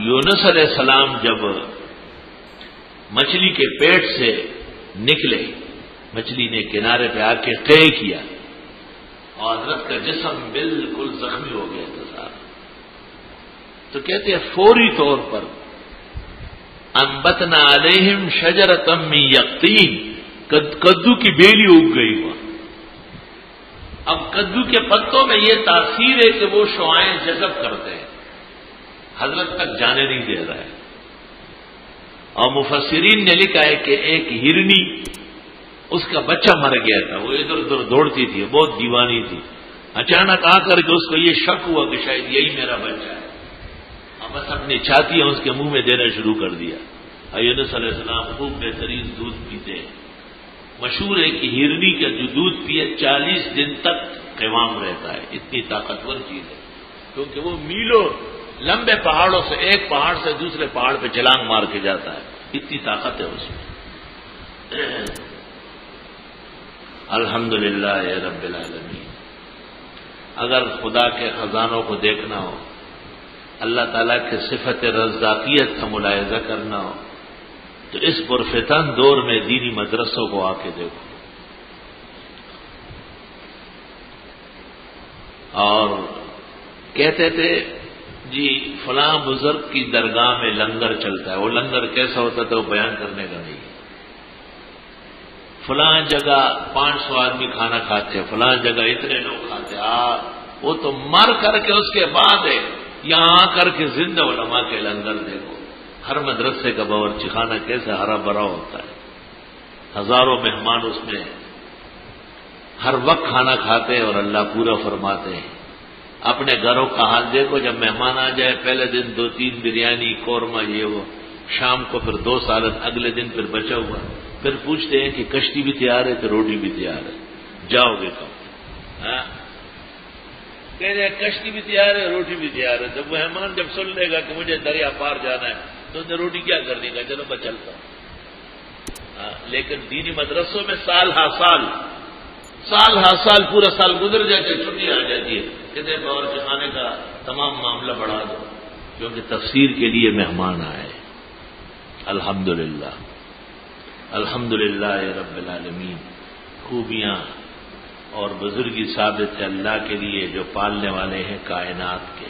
یونس علیہ السلام جب مچھلی کے پیٹ سے نکلے، مچھلی نے کنارے پہ آ کے قے کیا اور حضرت کا جسم بالکل زخمی ہو گیا تھا سارا، تو کہتے ہیں فوری طور پر انبتنا علیہم شجرۃ من یقطین، کدو کی بیلی اگ گئی وہاں۔ اب کدو کے پتوں میں یہ تاثیر ہے کہ وہ شعاعیں جذب کرتے ہیں، حضرت تک جانے نہیں دے رہا ہے۔ اور مفسرین نے لکھا ہے کہ ایک ہرنی، اس کا بچہ مر گیا تھا، وہ ادھر ادھر دوڑتی تھی، بہت دیوانی تھی، اچانک آ کر کے اس کو یہ شک ہوا کہ شاید یہی میرا بچہ ہے، اب بس اپنی چھاتیاں اس کے منہ میں دینا شروع کر دیا۔ یونس علیہ السلام خوب بہترین دودھ پیتے ہیں، مشہور ہے کہ ہرنی کا جو دودھ پیے 40 دن تک قوام رہتا ہے، اتنی طاقتور چیز ہے، کیونکہ وہ میلوں لمبے پہاڑوں سے ایک پہاڑ سے دوسرے پہاڑ پہ چھلانگ مار کے جاتا ہے، اتنی طاقت ہے اس میں۔ الحمدللہ رب العالمین۔ اگر خدا کے خزانوں کو دیکھنا ہو، اللہ تعالیٰ کے صفت رزاقیت کا ملاحظہ کرنا ہو، تو اس پرفتن دور میں دینی مدرسوں کو آ کے دیکھو۔ اور کہتے تھے جی فلاں بزرگ کی درگاہ میں لنگر چلتا ہے، وہ لنگر کیسا ہوتا تھا وہ بیان کرنے کا نہیں۔ فلاں جگہ 500 آدمی کھانا کھاتے ہیں، فلاں جگہ اتنے لوگ کھاتے ہیں، وہ تو مر کر کے اس کے بعد ہے، یہاں آ کر کے زندہ علماء کے لنگر دیکھو، ہر مدرسے کا باورچی خانہ کیسے ہرا بھرا ہوتا ہے، ہزاروں مہمان اس میں ہر وقت کھانا کھاتے ہیں اور اللہ پورا فرماتے ہیں۔ اپنے گھروں کا حال دیکھو، جب مہمان آ جائے پہلے دن 2-3 بریانی قورمہ یہ وہ، شام کو پھر 2 سالن، اگلے دن پھر بچا ہوا، پھر پوچھتے ہیں کہ کشتی بھی تیار ہے تو روٹی بھی تیار ہے، جاؤ گے کب؟ کہہ رہے کشتی بھی تیار ہے روٹی بھی تیار ہے۔ جب مہمان جب سن لے گا کہ مجھے دریا پار جانا ہے تو نے روٹی کیا کر دے گا، چلو میں چلتا ہوں۔ لیکن دینی مدرسوں میں سال ہر سال پورا سال گزر جاتے، چھٹی آ جاتی ہے، کہتے ہیں باورچی خانے کا تمام معاملہ بڑھا دو، کیونکہ تفسیر کے لیے مہمان آئے۔ الحمدللہ الحمدللہ رب العالمین۔ خوبیاں اور بزرگی ثابت ہے اللہ کے لیے جو پالنے والے ہیں کائنات کے۔